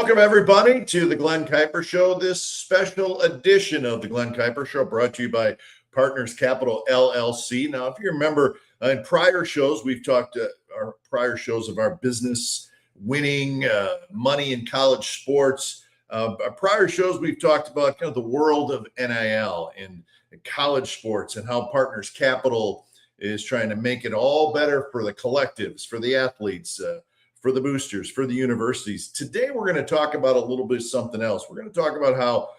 Welcome, everybody, to the Glen Kuiper Show. This special edition of the Glen Kuiper Show brought to you by Partners Capital, LLC. Now, if you remember, in prior shows, we've talked our prior shows of our business winning, money in college sports. Our prior shows, we've talked about kind of the world of NIL and college sports and how Partners Capital is trying to make it all better for the collectives, for the athletes, for the boosters, for the universities. Today, we're going to talk about a little bit of something else. We're going to talk about how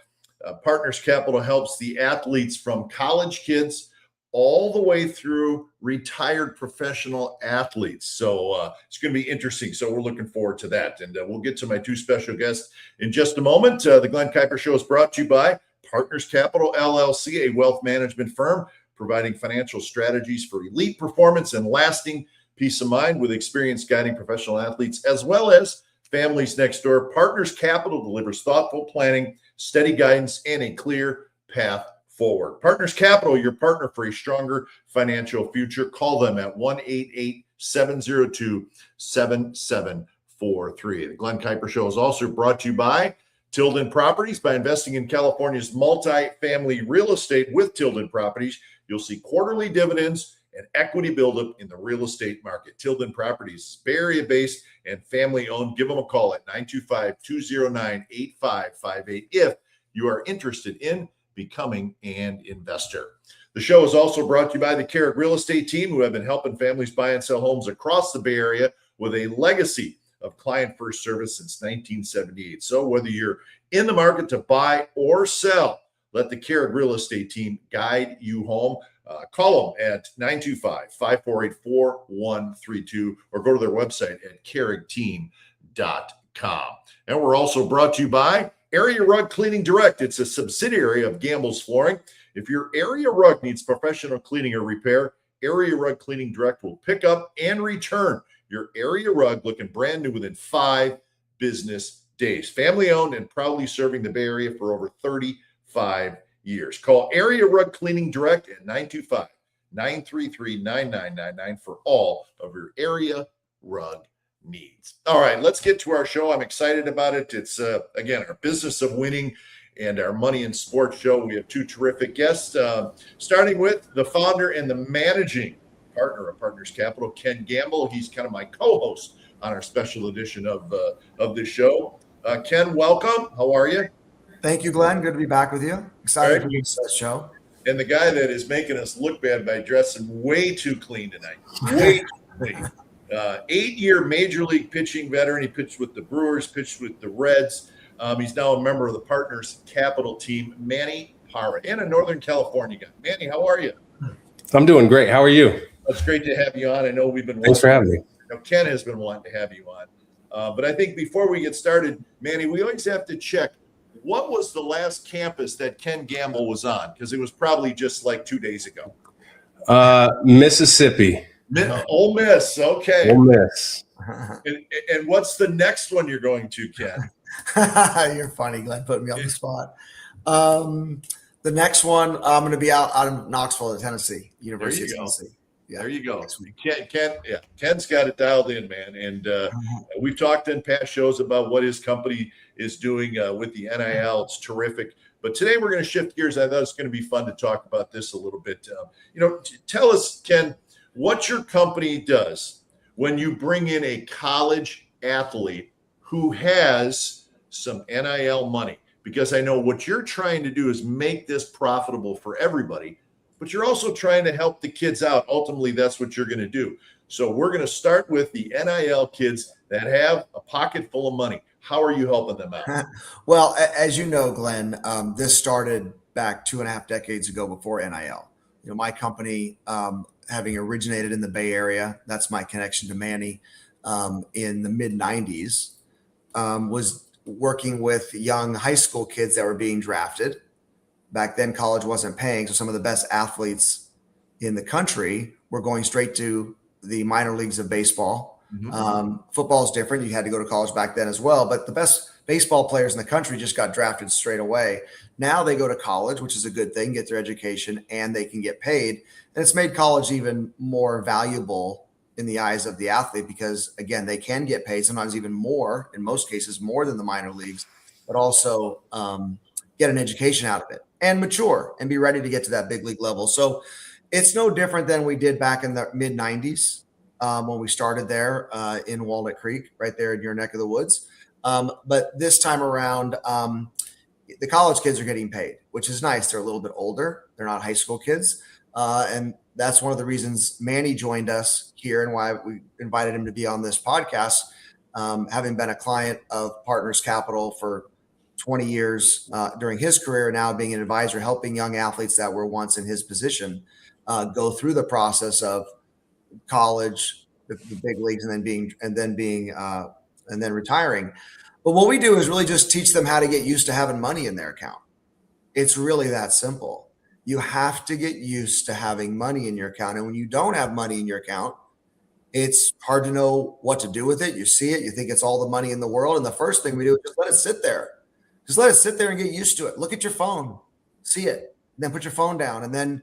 Partners Capital helps the athletes from college kids all the way through retired professional athletes. So it's going to be interesting. So we're looking forward to that. And we'll get to my two special guests in just a moment. The Glen Kuiper Show is brought to you by Partners Capital, LLC, a wealth management firm providing financial strategies for elite performance and lasting peace of mind with experience guiding professional athletes as well as families next door. Partners Capital delivers thoughtful planning, steady guidance, and a clear path forward. Partners Capital, your partner for a stronger financial future. Call them at 1-888-702-7743. The Glen Kuiper Show is also brought to you by Tilden Properties. By investing in California's multi-family real estate with Tilden Properties, you'll see quarterly dividends and equity buildup in the real estate market. Tilden Properties, Bay Area-based and family-owned. Give them a call at 925-209-8558 if you are interested in becoming an investor. The show is also brought to you by the Carrick Real Estate Team, who have been helping families buy and sell homes across the Bay Area with a legacy of client-first service since 1978. So whether you're in the market to buy or sell, let the Carrick Real Estate Team guide you home. Call them at 925-548-4132 or go to their website at carrickteam.com. And we're also brought to you by Area Rug Cleaning Direct. It's a subsidiary of Gamble's Flooring. If your area rug needs professional cleaning or repair, Area Rug Cleaning Direct will pick up and return your area rug looking brand new within 5 business days. Family owned and proudly serving the Bay Area for over 35 years. Call Area Rug Cleaning Direct at 925-933-9999 for all of your area rug needs. All right, let's get to our show. I'm excited about it. It's, again, our business of winning and our money in sports show. We have two terrific guests, starting with the founder and the managing partner of Partners Capital, Ken Gamble. He's kind of my co-host on our special edition of this show. Ken, welcome. How are you? Thank you, Glenn. Good to be back with you. Excited for this show. And the guy that is making us look bad by dressing way too clean tonight. Way too clean. 8-year major league pitching veteran. He pitched with the Brewers, pitched with the Reds. He's now a member of the Partners Capital team, Manny Parra, and a Northern California guy. Manny, how are you? I'm doing great. How are you? It's great to have you on. I know we've been Thanks for having me. Ken has been wanting to have you on. But I think before we get started, Manny, we always have to check, what was the last campus that Ken Gamble was on? Because it was probably just like 2 days ago. Mississippi. Ole Miss. Okay. Ole Miss. And what's the next one you're going to, Ken? You're funny, Glenn, putting me on the spot. The next one, I'm going to be out of Knoxville, Tennessee, University of Tennessee. Yeah. There you go. Ken's got it dialed in, man. And we've talked in past shows about what his company is doing with the NIL. It's terrific. But today we're going to shift gears. I thought it's going to be fun to talk about this a little bit. Tell us, Ken, what your company does when you bring in a college athlete who has some NIL money. Because I know what you're trying to do is make this profitable for everybody, but you're also trying to help the kids out. Ultimately, that's what you're going to do. So we're going to start with the NIL kids that have a pocket full of money. How are you helping them out? Well, as you know, Glenn, this started back 2.5 decades ago before NIL. My company, having originated in the Bay Area, that's my connection to Manny, in the mid-90s, was working with young high school kids that were being drafted. Back then, college wasn't paying, so some of the best athletes in the country were going straight to the minor leagues of baseball. Football is different. You had to go to college back then as well, but the best baseball players in the country just got drafted straight away. Now they go to college, which is a good thing, get their education, and they can get paid. And it's made college even more valuable in the eyes of the athlete, because again, they can get paid sometimes even more, in most cases more than the minor leagues, but also get an education out of it and mature and be ready to get to that big league level. So it's no different than we did back in the mid 90s when we started there in Walnut Creek, right there in your neck of the woods. But this time around, the college kids are getting paid, which is nice. They're a little bit older. They're not high school kids. And that's one of the reasons Manny joined us here and why we invited him to be on this podcast, having been a client of Partners Capital for 20 years during his career, now being an advisor, helping young athletes that were once in his position go through the process of college, the big leagues, and then retiring. But what we do is really just teach them how to get used to having money in their account. It's really that simple. You have to get used to having money in your account. And when you don't have money in your account, it's hard to know what to do with it. You see it, you think it's all the money in the world. And the first thing we do is just let it sit there. Just let it sit there and get used to it. Look at your phone, see it, and then put your phone down, and then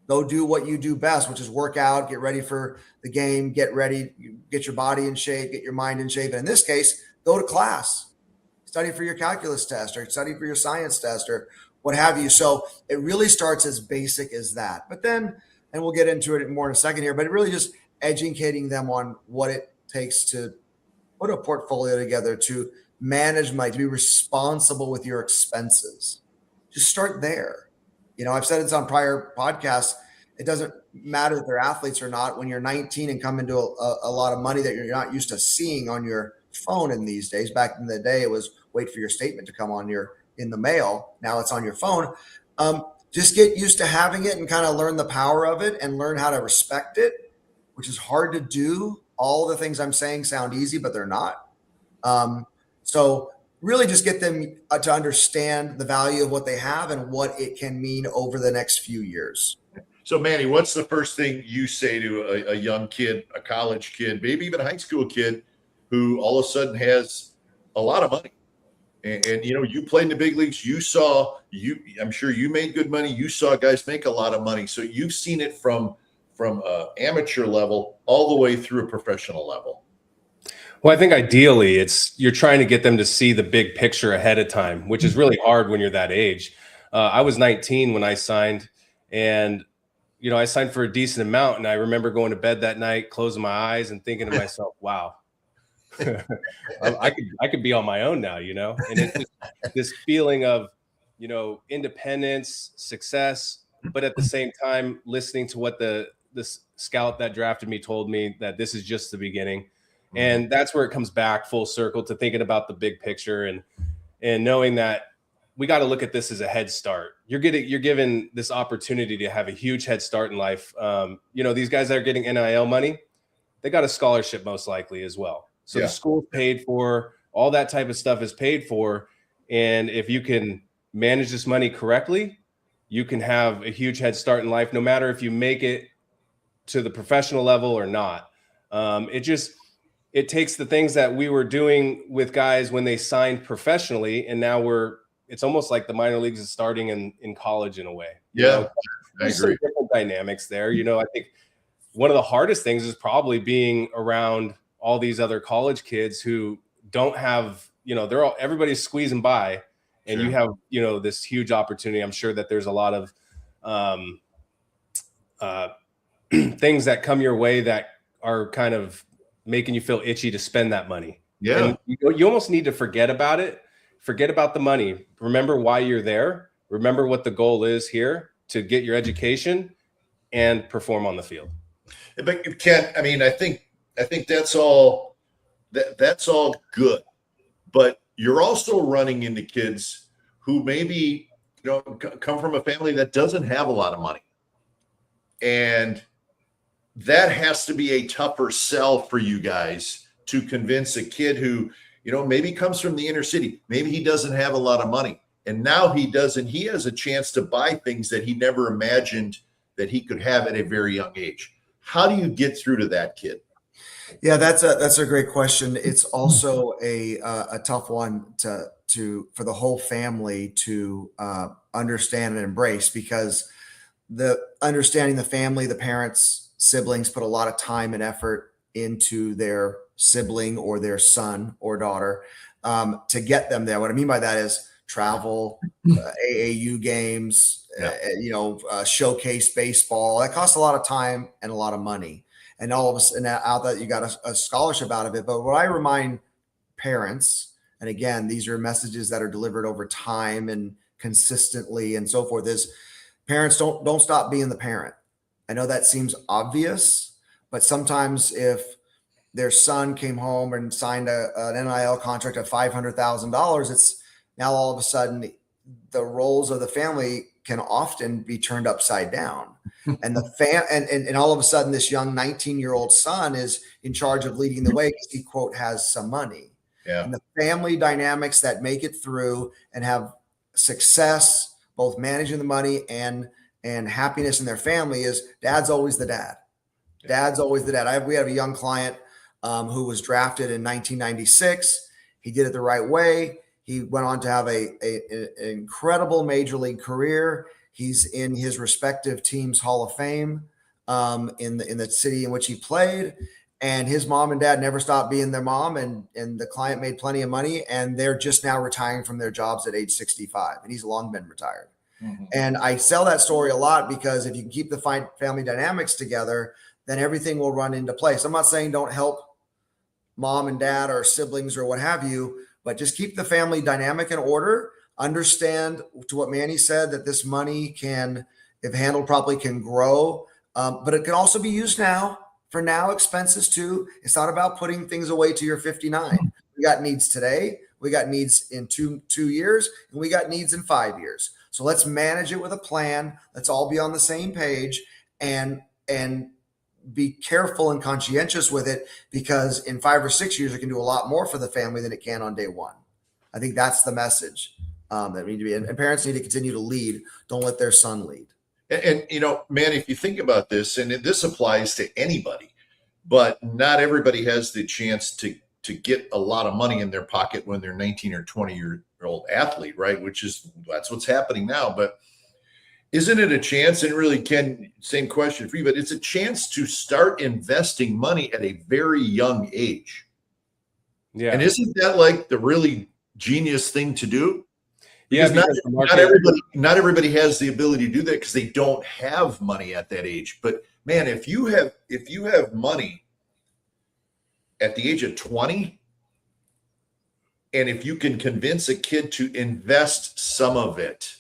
go do what you do best, which is work out, get ready for the game, get ready, get your body in shape, get your mind in shape. And in this case, go to class, study for your calculus test or study for your science test or what have you. So it really starts as basic as that. But then, and we'll get into it more in a second here, but it really just educating them on what it takes to put a portfolio together, to manage money, to be responsible with your expenses. Just start there. You know, I've said it's on prior podcasts. It doesn't matter if they're athletes or not. When you're 19 and come into a lot of money that you're not used to seeing on your phone in these days. Back in the day, it was wait for your statement to come in the mail. Now it's on your phone. Just get used to having it and kind of learn the power of it and learn how to respect it, which is hard to do. All the things I'm saying sound easy, but they're not. So really just get them to understand the value of what they have and what it can mean over the next few years. So, Manny, what's the first thing you say to a young kid, a college kid, maybe even a high school kid who all of a sudden has a lot of money? And you know, you played in the big leagues. I'm sure you made good money. You saw guys make a lot of money. So you've seen it from amateur level all the way through a professional level. Well, I think ideally you're trying to get them to see the big picture ahead of time, which is really hard when you're that age. I was 19 when I signed, and you know, I signed for a decent amount, and I remember going to bed that night, closing my eyes and thinking to myself, wow, I could be on my own now, you know? And it's just this feeling of, you know, independence, success, but at the same time, listening to what this scout that drafted me told me, that this is just the beginning. And that's where it comes back full circle to thinking about the big picture and knowing that we got to look at this as a head start. You're given this opportunity to have a huge head start in life. You know, these guys that are getting NIL money, they got a scholarship most likely as well. So the school paid for, all that type of stuff is paid for. And if you can manage this money correctly, you can have a huge head start in life, no matter if you make it to the professional level or not. It takes the things that we were doing with guys when they signed professionally, and now it's almost like the minor leagues is starting in college in a way. Yeah, you know? I agree. Some different dynamics there. You know, I think one of the hardest things is probably being around all these other college kids who don't have, you know, everybody's squeezing by, and you have, you know, this huge opportunity. I'm sure that there's a lot of things that come your way that are kind of making you feel itchy to spend that money. Yeah. And you almost need to forget about it. Forget about the money. Remember why you're there. Remember what the goal is here, to get your education and perform on the field. But Ken, I mean, I think that's all good, but you're also running into kids who maybe, you know, come from a family that doesn't have a lot of money, and that has to be a tougher sell for you guys to convince a kid who, you know, maybe comes from the inner city, maybe he doesn't have a lot of money, and now he has a chance to buy things that he never imagined that he could have at a very young age. How do you get through to that kid? Yeah, that's a great question. It's also a tough one for the whole family to understand and embrace, because understanding the family, the parents, siblings put a lot of time and effort into their sibling or their son or daughter to get them there. What I mean by that is travel, AAU games, showcase baseball. That costs a lot of time and a lot of money. And all of us, and out that you got a scholarship out of it. But what I remind parents, and again, these are messages that are delivered over time and consistently and so forth, is parents don't stop being the parent. I know that seems obvious, but sometimes if their son came home and signed an NIL contract of $500,000, it's now all of a sudden the roles of the family can often be turned upside down. And and all of a sudden this young 19-year-old son is in charge of leading the way because he, quote, has some money. Yeah. And the family dynamics that make it through and have success, both managing the money and happiness in their family, is dad's always the dad. Dad's always the dad. We have a young client who was drafted in 1996. He did it the right way. He went on to have an incredible major league career. He's in his respective team's Hall of Fame in the city in which he played. And his mom and dad never stopped being their mom. And the client made plenty of money. And they're just now retiring from their jobs at age 65. And he's long been retired. Mm-hmm. And I sell that story a lot because if you can keep the family dynamics together, then everything will run into place. I'm not saying don't help mom and dad or siblings or what have you, but just keep the family dynamic in order. Understand, to what Manny said, that this money can, if handled properly, can grow, but it can also be used now for now expenses too. It's not about putting things away till you're 59. We got needs today. We got needs in two years, and we got needs in 5 years. So let's manage it with a plan. Let's all be on the same page and be careful and conscientious with it, because in 5 or 6 years, it can do a lot more for the family than it can on day one. I think that's the message that we need to be, and parents need to continue to lead. Don't let their son lead. And man, if you think about this, and this applies to anybody, but not everybody has the chance to get a lot of money in their pocket when they're 19 or 20-year-old athlete, right? That's what's happening now. But isn't it a chance, and really, Ken, same question for you, but it's a chance to start investing money at a very young age. Yeah. And isn't that like the really genius thing to do? Because not everybody has the ability to do that because they don't have money at that age. But man, if you have money at the age of 20, and if you can convince a kid to invest some of it,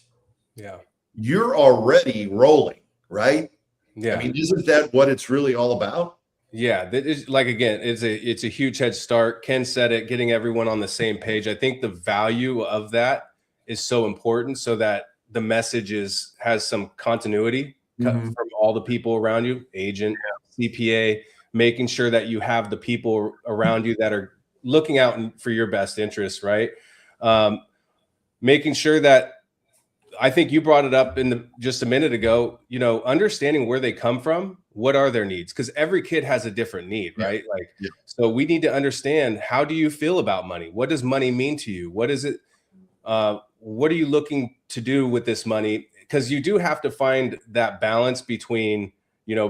you're already rolling, right? Yeah. I mean, isn't that what it's really all about? Yeah, that is, like, again, it's a huge head start. Ken said it, getting everyone on the same page. I think the value of that is so important, so that the message has some continuity from all the people around you, agent, CPA, making sure that you have the people around you that are looking out for your best interests, right? Making sure that, I think you brought it up just a minute ago, understanding where they come from, what are their needs? Because every kid has a different need, right? So we need to understand, how do you feel about money? What does money mean to you? What is it? What are you looking to do with this money? Because you do have to find that balance between,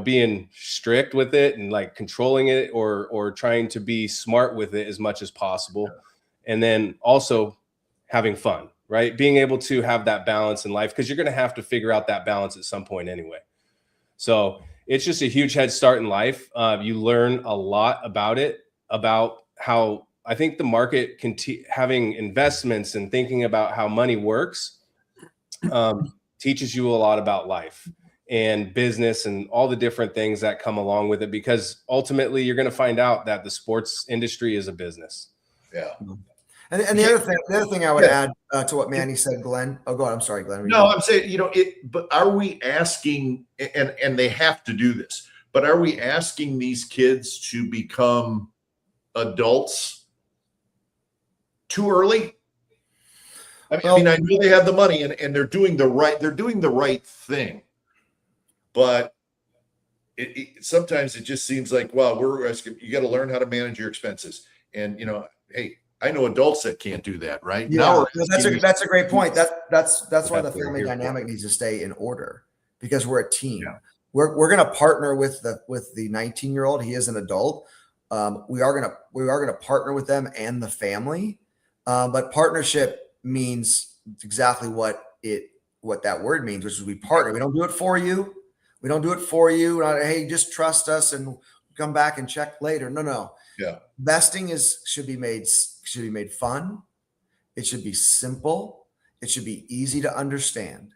being strict with it and like controlling it, or trying to be smart with it as much as possible. And then also having fun, right? Being able to have that balance in life, because you're going to have to figure out that balance at some point anyway. So it's just a huge head start in life. You learn a lot about it, about how, I think, the market having investments and thinking about how money works teaches you a lot about life and business and all the different things that come along with it, because ultimately you're going to find out that the sports industry is a business. Yeah. And the other thing I would add to what Manny said, Glenn. Oh, go ahead. I'm sorry, Glenn. No, I'm saying, but are we asking, and they have to do this, but are we asking these kids to become adults too early? I mean, I know they have the money and they're doing the right thing, but sometimes it just seems like, wow, we're asking, you got to learn how to manage your expenses. And, hey, I know adults that can't do that, right? Yeah, that's a great point. That's why the family dynamic needs to stay in order, because we're a team. Yeah. we're going to partner with the 19-year-old. He is an adult. We are going to partner with them and the family. But partnership means exactly what that word means, which is we partner. We don't do it for you. We don't do it for you. Hey, just trust us and come back and check later. No. Yeah. Investing should be made fun. It should be simple. It should be easy to understand.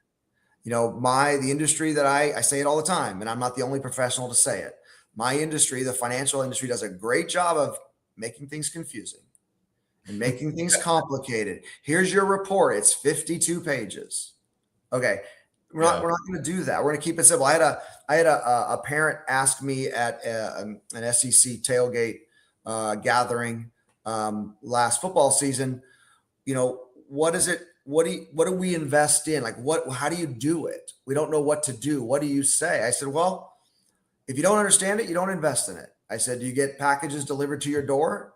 The industry that I say it all the time, and I'm not the only professional to say it. My industry, the financial industry, does a great job of making things confusing and making things complicated. Here's your report. It's 52 pages. Okay. We're not going to do that. We're going to keep it simple. I had a parent ask me at an SEC tailgate gathering last football season, what is it? What do we invest in? Like how do you do it? We don't know what to do. What do you say? I said, well, if you don't understand it, you don't invest in it. I said, do you get packages delivered to your door?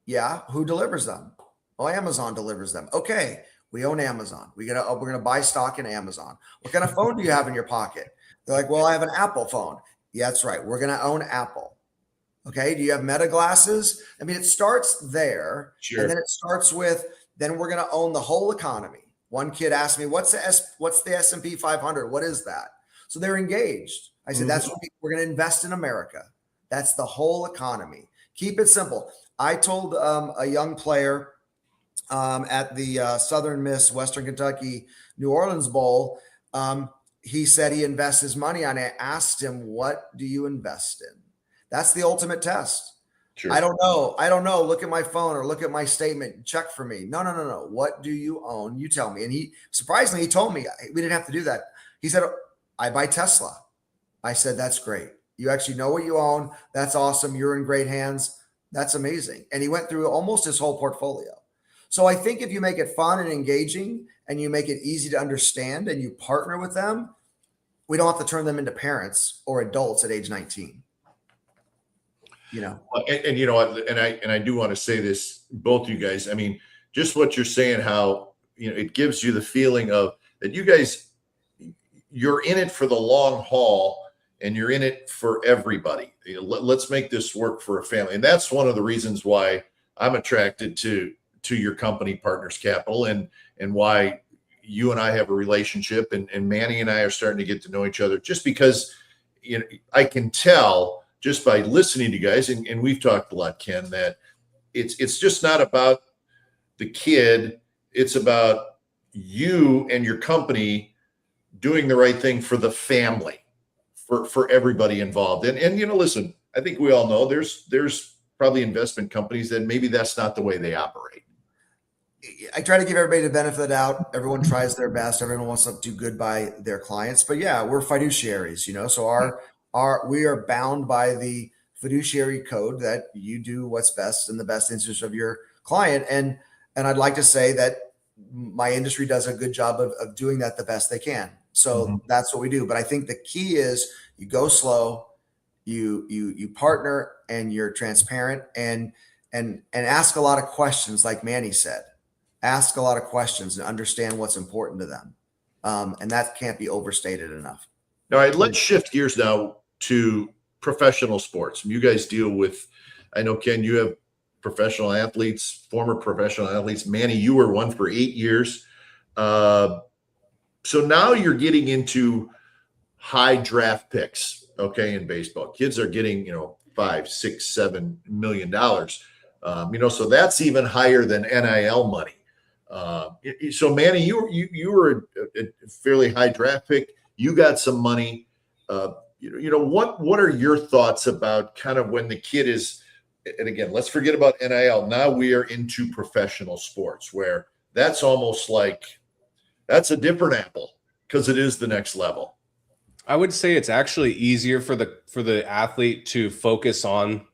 Yeah. Who delivers them? Oh, Amazon delivers them. Okay. We own Amazon. We're going to buy stock in Amazon. What kind of phone do you have in your pocket? They're like, well, I have an Apple phone. Yeah, that's right. We're going to own Apple. Okay. Do you have Meta glasses? I mean, it starts there. Sure. And then it starts with, then we're going to own the whole economy. One kid asked me, what's the S&P 500? What is that? So they're engaged. I said, that's what we're going to invest in America. That's the whole economy. Keep it simple. I told a young player at the Southern Miss Western Kentucky New Orleans Bowl, he said he invests his money on it. I asked him, what do you invest in? That's the ultimate test. Sure. I don't know. Look at my phone or look at my statement. Check for me. No. What do you own? You tell me. And he surprisingly, he told me we didn't have to do that. He said, I buy Tesla. I said, that's great. You actually know what you own. That's awesome. You're in great hands. That's amazing. And he went through almost his whole portfolio. So I think if you make it fun and engaging and you make it easy to understand and you partner with them, we don't have to turn them into parents or adults at age 19. And I do want to say this, both you guys, I mean, just what you're saying, how, it gives you the feeling of that you guys, you're in it for the long haul and you're in it for everybody. Let's make this work for a family. And that's one of the reasons why I'm attracted to your company, Partners Capital, and why you and I have a relationship, and Manny and I are starting to get to know each other, just because, I can tell just by listening to you guys, and we've talked a lot, Ken, that it's just not about the kid. It's about you and your company doing the right thing for the family, for everybody involved. And listen, I think we all know there's probably investment companies that maybe that's not the way they operate. I try to give everybody the benefit of the doubt. Everyone tries their best. Everyone wants to do good by their clients. But yeah, we're fiduciaries, so we are bound by the fiduciary code that you do what's best in the best interest of your client. And I'd like to say that my industry does a good job of doing that the best they can. So that's what we do. But I think the key is you go slow, you partner, and you're transparent and ask a lot of questions, like Manny said. Ask a lot of questions and understand what's important to them. And that can't be overstated enough. All right, let's shift gears now to professional sports. You guys deal with, I know, Ken, you have professional athletes, former professional athletes. Manny, you were one for 8 years. So now you're getting into high draft picks, okay, in baseball. Kids are getting, $5, $6, $7 million. So that's even higher than NIL money. So Manny, you were a fairly high draft pick. You got some money. What are your thoughts about kind of when the kid is, and again, let's forget about NIL. Now we are into professional sports, where that's almost like that's a different apple because it is the next level. I would say it's actually easier for the athlete to focus on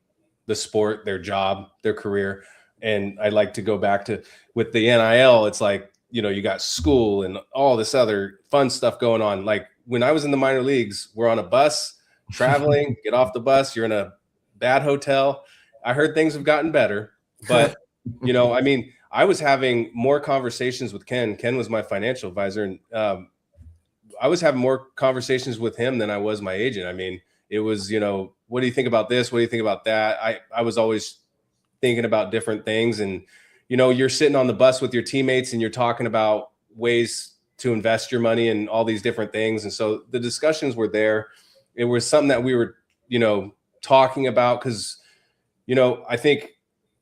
the sport, their job, their career. And I like to go back to with the NIL, it's like, you got school and all this other fun stuff going on. Like when I was in the minor leagues, we're on a bus traveling, get off the bus, you're in a bad hotel. I heard things have gotten better, but I was having more conversations with Ken. Ken was my financial advisor. And I was having more conversations with him than I was my agent. I mean, it was, what do you think about this? What do you think about that? I was always thinking about different things. And, you're sitting on the bus with your teammates and you're talking about ways to invest your money and all these different things. And so the discussions were there. It was something that we were, talking about because, I think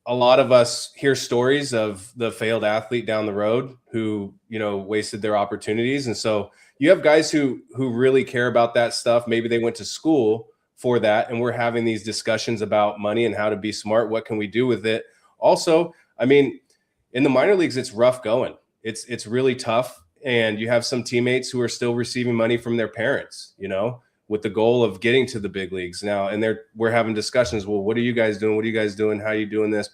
a lot of us hear stories of the failed athlete down the road who, wasted their opportunities. And so you have guys who really care about that stuff. Maybe they went to school for that. And we're having these discussions about money and how to be smart. What can we do with it? Also, I mean, in the minor leagues, it's rough going. It's really tough. And you have some teammates who are still receiving money from their parents, with the goal of getting to the big leagues now. And we're having discussions. Well, what are you guys doing? What are you guys doing? How are you doing this?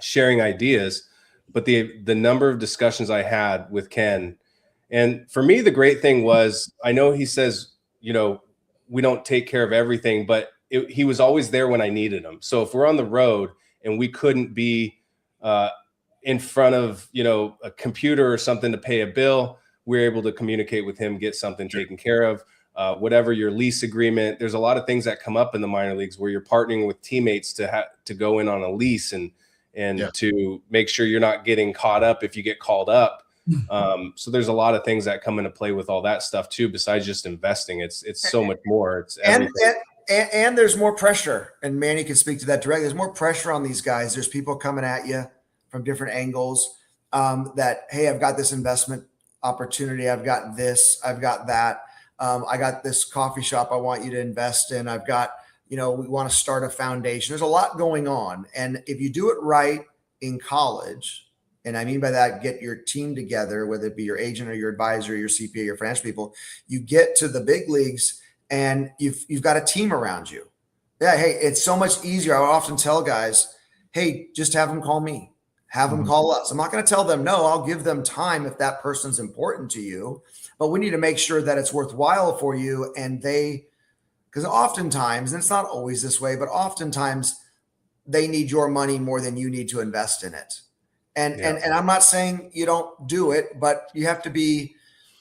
Sharing ideas. But the number of discussions I had with Ken, and for me, the great thing was, I know he says, we don't take care of everything, but he was always there when I needed him. So if we're on the road and we couldn't be in front of, a computer or something to pay a bill, we're able to communicate with him, get something taken care of. Whatever your lease agreement, there's a lot of things that come up in the minor leagues where you're partnering with teammates to go in on a lease and to make sure you're not getting caught up if you get called up. So there's a lot of things that come into play with all that stuff too, besides just investing. It's so much more. It's everything. And there's more pressure, and Manny can speak to that directly. There's more pressure on these guys. There's people coming at you from different angles that, hey, I've got this investment opportunity. I've got this, I've got that. I got this coffee shop I want you to invest in. I've got, we want to start a foundation. There's a lot going on. And if you do it right in college, and I mean by that, get your team together, whether it be your agent or your advisor, your CPA, your financial people, you get to the big leagues and you've got a team around you. Yeah. Hey, it's so much easier. I would often tell guys, hey, just have them call me, have them call us. I'm not going to tell them no. I'll give them time if that person's important to you, but we need to make sure that it's worthwhile for you. And because oftentimes, and it's not always this way, but oftentimes they need your money more than you need to invest in it. And I'm not saying you don't do it, but you have to be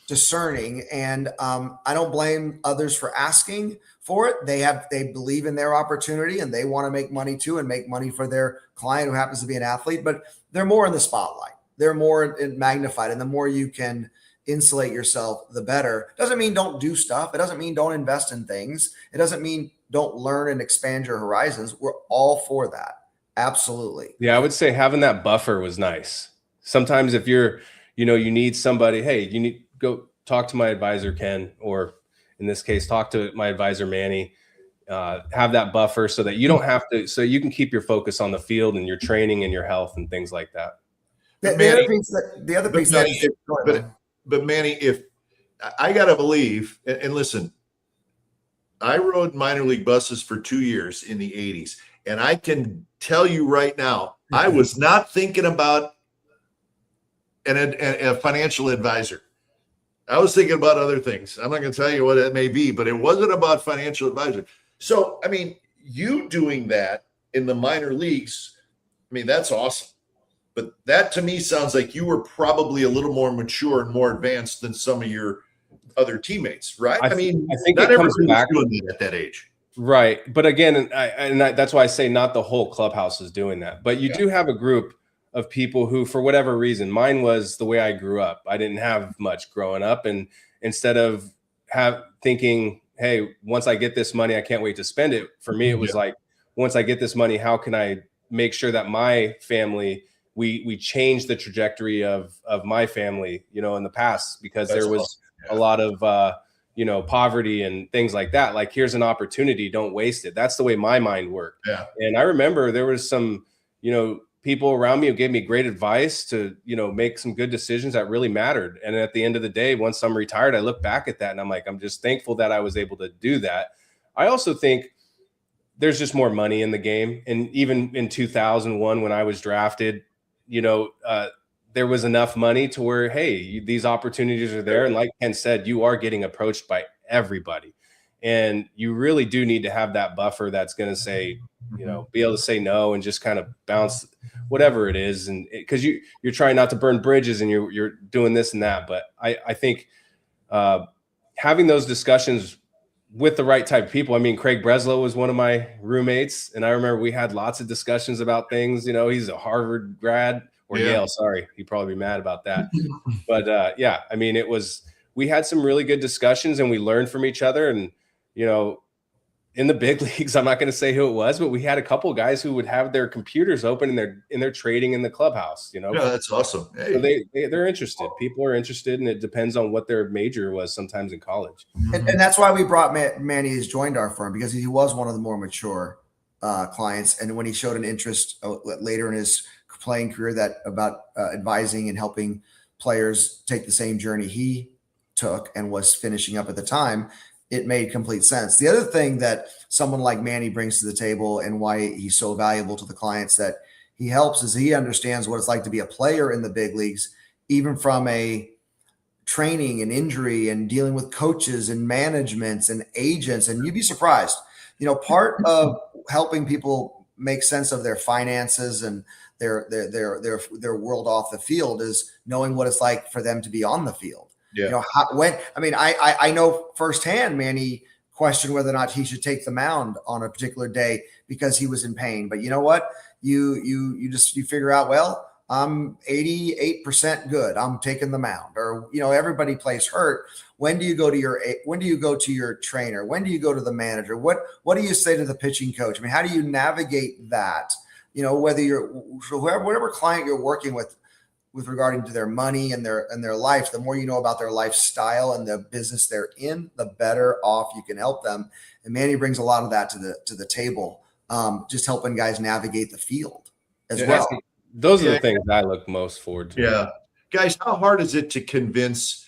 discerning. And I don't blame others for asking for it. They believe in their opportunity and they want to make money too, and make money for their client who happens to be an athlete, but they're more in the spotlight. They're more magnified. And the more you can insulate yourself, the better. Doesn't mean don't do stuff. It doesn't mean don't invest in things. It doesn't mean don't learn and expand your horizons. We're all for that. Absolutely. Yeah, I would say having that buffer was nice. Sometimes if you're, you need somebody, hey, you need to go talk to my advisor, Ken, or in this case, talk to my advisor, Manny, have that buffer so that you don't have to, so you can keep your focus on the field and your training and your health and things like that. But Manny, if I got to believe, and listen, I rode minor league buses for 2 years in the 80s. And I can tell you right now, I was not thinking about a financial advisor. I was thinking about other things. I'm not going to tell you what it may be, but it wasn't about financial advisor. So, I mean, you doing that in the minor leagues, I mean, that's awesome. But that to me sounds like you were probably a little more mature and more advanced than some of your other teammates, right? I think not it comes everybody back was doing that at that age. Right. But again, that's why I say not the whole clubhouse is doing that. But you do have a group of people who, for whatever reason, mine was the way I grew up. I didn't have much growing up. And instead of thinking, hey, once I get this money, I can't wait to spend it. For me, it was like, once I get this money, how can I make sure that my family, we change the trajectory of my family, in the past, because there was a lot of, poverty and things like that. Like, here's an opportunity, don't waste it. That's the way my mind worked. Yeah. And I remember there was some, people around me who gave me great advice to, make some good decisions that really mattered. And at the end of the day, once I'm retired, I look back at that and I'm like, I'm just thankful that I was able to do that. I also think there's just more money in the game. And even in 2001, when I was drafted, there was enough money to where, hey, these opportunities are there. And like Ken said, you are getting approached by everybody. And you really do need to have that buffer that's going to say, be able to say no and just kind of bounce whatever it is. And because you're trying not to burn bridges and you're doing this and that. But I think having those discussions with the right type of people. I mean, Craig Breslow was one of my roommates, and I remember we had lots of discussions about things. He's a Harvard grad or Yale. Sorry, he'd probably be mad about that. But yeah, I mean, we had some really good discussions, and we learned from each other. And in the big leagues, I'm not going to say who it was, but we had a couple of guys who would have their computers open and they're trading in the clubhouse. Yeah, that's awesome. Hey. So they're interested. People are interested, and it depends on what their major was sometimes in college. And that's why we brought Manny. He's joined our firm because he was one of the more mature clients. And when he showed an interest later in his playing career about advising and helping players take the same journey he took and was finishing up at the time, it made complete sense. The other thing that someone like Manny brings to the table and why he's so valuable to the clients that he helps is he understands what it's like to be a player in the big leagues, even from a training and injury and dealing with coaches and managements and agents. And you'd be surprised, part of helping people make sense of their finances and their world off the field is knowing what it's like for them to be on the field. Yeah. I know firsthand, Manny questioned whether or not he should take the mound on a particular day because he was in pain. But you know what? You figure out, well, I'm 88% good. I'm taking the mound. Or, everybody plays hurt. When do you go to your trainer? When do you go to the manager? What do you say to the pitching coach? I mean, how do you navigate that? Whatever client you're working with regarding to their money and their life, the more you know about their lifestyle and the business they're in, the better off you can help them. And Manny brings a lot of that to the table, just helping guys navigate the field as well. Those are the things I look most forward to. Yeah. Guys, how hard is it to convince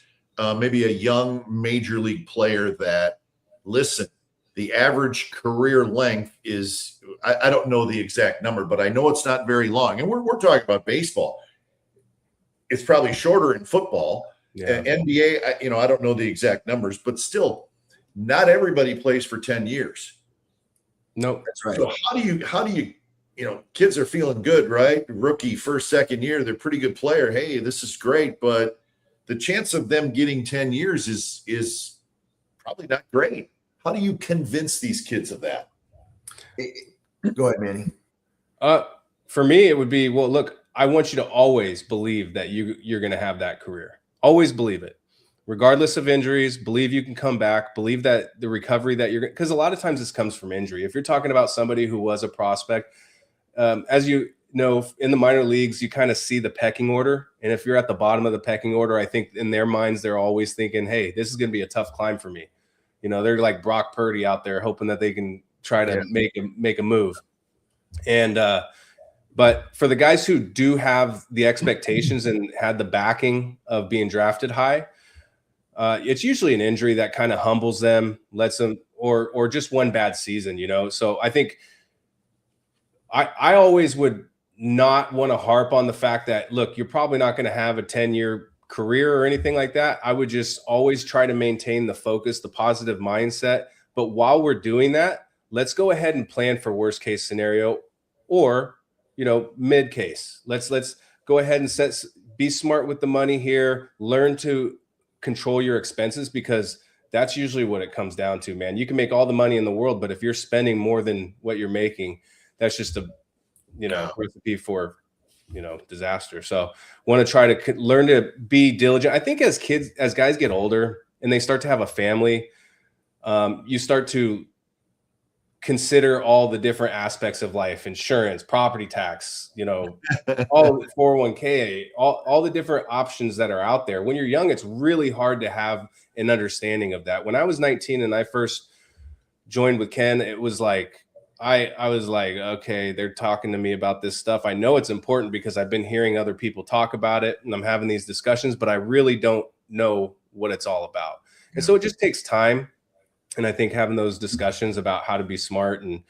maybe a young major league player that, listen, the average career length is, I don't know the exact number, but I know it's not very long. And we're talking about baseball. It's probably shorter in football. Yeah. NBA, I don't know the exact numbers, but still, not everybody plays for 10 years. Nope. That's right. So how do you, kids are feeling good, right? Rookie, first, second year, they're a pretty good player. Hey, this is great, but the chance of them getting 10 years is probably not great. How do you convince these kids of that? Go ahead, Manny. For me, it would be, well, look, I want you to always believe that you're going to have that career. Always believe it, regardless of injuries. Believe you can come back. Believe that the recovery that you're going to, because a lot of times this comes from injury. If you're talking about somebody who was a prospect, as you know, in the minor leagues, you kind of see the pecking order. And if you're at the bottom of the pecking order, I think in their minds, they're always thinking, hey, this is going to be a tough climb for me. They're like Brock Purdy out there hoping that they can try to make a move. And, but for the guys who do have the expectations and had the backing of being drafted high, it's usually an injury that kind of humbles them, lets them, or just one bad season, So I think I always would not want to harp on the fact that, look, you're probably not going to have a 10-year career or anything like that. I would just always try to maintain the focus, the positive mindset. But while we're doing that, let's go ahead and plan for worst case scenario or mid case. Let's go ahead and be smart with the money here. Learn to control your expenses, because that's usually what it comes down to, man. You can make all the money in the world, but if you're spending more than what you're making, that's just a recipe for disaster. So want to try to learn to be diligent. I think as guys get older and they start to have a family, you start to consider all the different aspects of life, insurance, property tax, all 401k, all the different options that are out there. When you're young, it's really hard to have an understanding of that. When I was 19 and I first joined with Ken, it was like, I was like, okay, they're talking to me about this stuff. I know it's important because I've been hearing other people talk about it and I'm having these discussions, but I really don't know what it's all about. And so it just takes time. And I think having those discussions about how to be smart and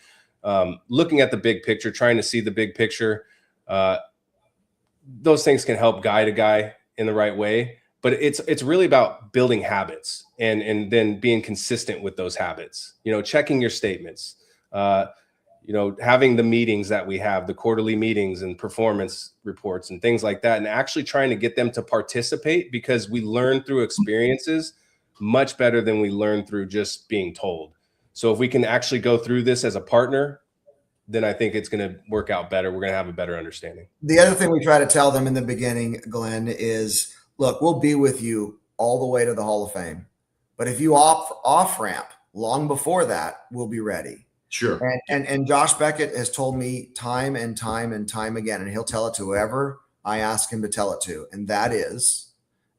looking at the big picture, trying to see the big picture, those things can help guide a guy in the right way. But it's really about building habits and then being consistent with those habits. Checking your statements, having the meetings that we have, the quarterly meetings and performance reports and things like that, and actually trying to get them to participate, because we learn through experiences much better than we learn through just being told. So if we can actually go through this as a partner, then I think it's going to work out better. We're going to have a better understanding. The other thing we try to tell them in the beginning, Glenn, is look, we'll be with you all the way to the Hall of Fame. But if you off ramp long before that, we'll be ready. Sure. And Josh Beckett has told me time and time and time again, and he'll tell it to whoever I ask him to tell it to. And that is,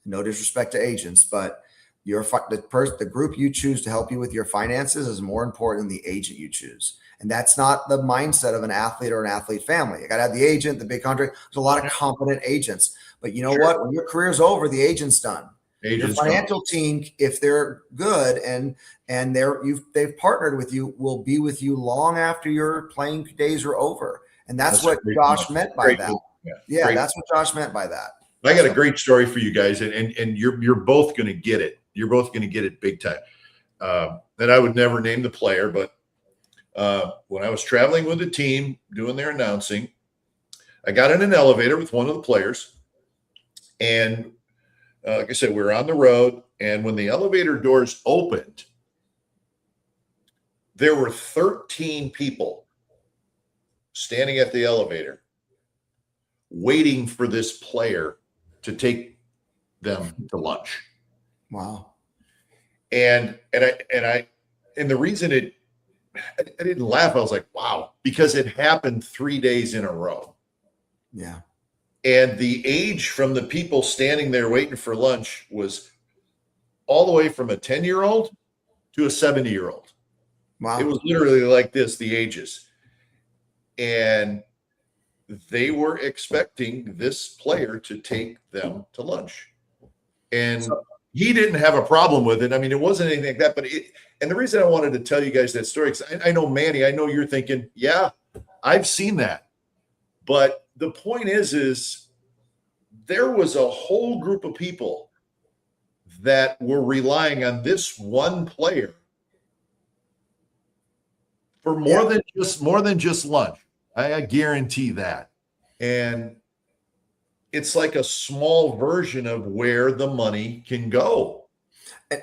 no disrespect to agents, but the group you choose to help you with your finances is more important than the agent you choose. And that's not the mindset of an athlete or an athlete family. You got to have the agent, the big contract. There's a lot of competent agents, but you know what? When your career's over, the agent's done. Your financial team, if they're good and they've partnered with you, will be with you long after your playing days are over. And that's what Josh meant by that. Yeah, that's what Josh meant by that. I got a great story for you guys, and you're both going to get it. You're both going to get it big time. And I would never name the player, but when I was traveling with the team doing their announcing, I got in an elevator with one of the players, and like I said, we were on the road, and when the elevator doors opened, there were 13 people standing at the elevator waiting for this player to take them to lunch. Wow. And the reason I didn't laugh, I was like, wow, because it happened 3 days in a row. Yeah. And the age from the people standing there waiting for lunch was all the way from a 10-year-old to a 70-year-old. Wow. It was literally like this, the ages. And they were expecting this player to take them to lunch. And he didn't have a problem with it. I mean, it wasn't anything like that. But and the reason I wanted to tell you guys that story, because I know, Manny, I know you're thinking, yeah, I've seen that. But the point is there was a whole group of people that were relying on this one player for more than just lunch. I guarantee that. And it's like a small version of where the money can go.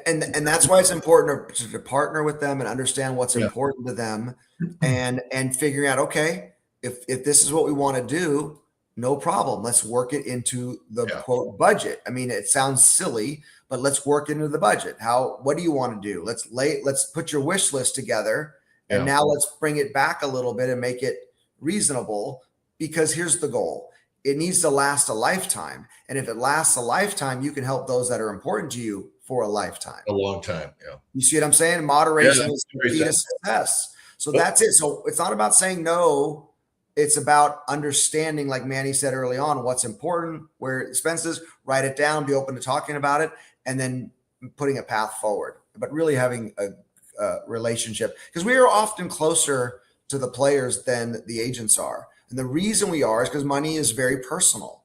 And that's why it's important to partner with them and understand what's important to them, and figuring out, okay, if this is what we want to do, no problem. Let's work it into the quote budget. I mean, it sounds silly, but let's work into the budget. What do you want to do? Let's put your wish list together, and now let's bring it back a little bit and make it reasonable, because here's the goal. It needs to last a lifetime. And if it lasts a lifetime, you can help those that are important to you for a lifetime. A long time. Yeah. You see what I'm saying? Moderation is the key to success. So that's it. So it's not about saying no. It's about understanding, like Manny said early on, what's important, where expenses, write it down, be open to talking about it, and then putting a path forward. But really having a relationship, because we are often closer to the players than the agents are. And the reason we are is because money is very personal.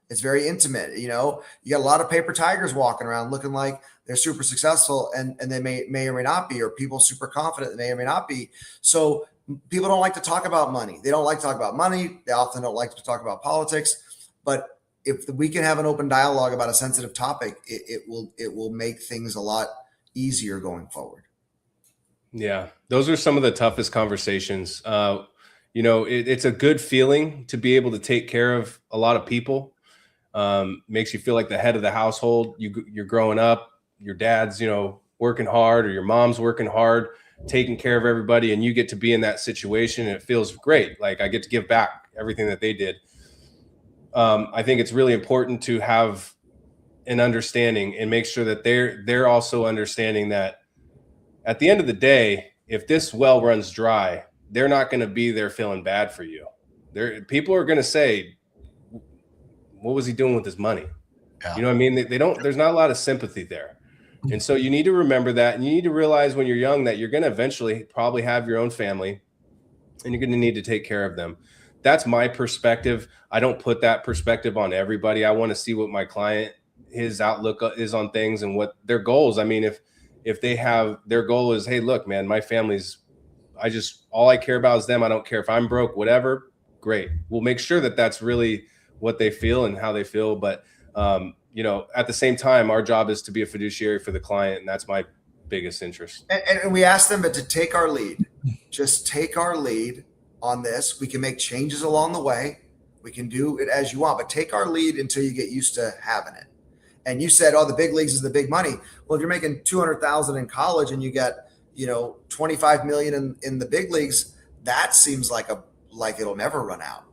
It's very intimate. You know, you got a lot of paper tigers walking around looking like they're super successful, and they may or may not be, or people super confident, they may or may not be. So people don't like to talk about money. They don't like to talk about money. They often don't like to talk about politics. But if we can have an open dialogue about a sensitive topic, it will make things a lot easier going forward. Yeah, those are some of the toughest conversations. You know, it's a good feeling to be able to take care of a lot of people. Makes you feel like the head of the household. You're growing up, your dad's, working hard, or your mom's working hard, taking care of everybody, and you get to be in that situation, and it feels great. Like I get to give back everything that they did. I think it's really important to have an understanding and make sure that they're also understanding that at the end of the day, if this well runs dry, they're not going to be there feeling bad for you. People are going to say, what was he doing with his money? Yeah. You know what I mean? There's not a lot of sympathy there. And so you need to remember that. And you need to realize when you're young that you're going to eventually probably have your own family, and you're going to need to take care of them. That's my perspective. I don't put that perspective on everybody. I want to see what my client, his outlook is on things and what their goals. I mean, if they have, their goal is, hey, look, man, my family's, all I care about is them. I don't care if I'm broke, whatever. Great. We'll make sure that that's really what they feel and how they feel. But at the same time, our job is to be a fiduciary for the client, and that's my biggest interest. And we ask them to take our lead. Just take our lead on this. We can make changes along the way. We can do it as you want, but take our lead until you get used to having it. And you said, "Oh, the big leagues is the big money." Well, if you're making 200,000 in college and you got 25 million in the big leagues, that seems like it'll never run out.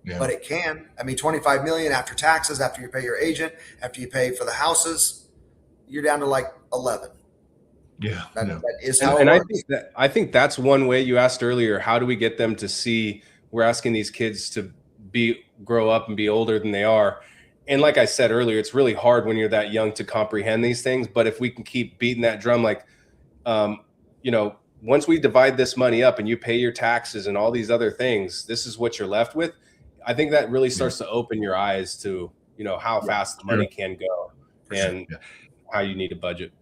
Yeah. But it can. I mean, 25 million after taxes, after you pay your agent, after you pay for the houses, you're down to like 11. Yeah, that is how. And I think that's one way. You asked earlier, how do we get them to see? We're asking these kids to grow up and be older than they are. And like I said earlier, it's really hard when you're that young to comprehend these things. But if we can keep beating that drum, like, once we divide this money up and you pay your taxes and all these other things, this is what you're left with. I think that really starts to open your eyes to, how fast the money can go and how you need to budget.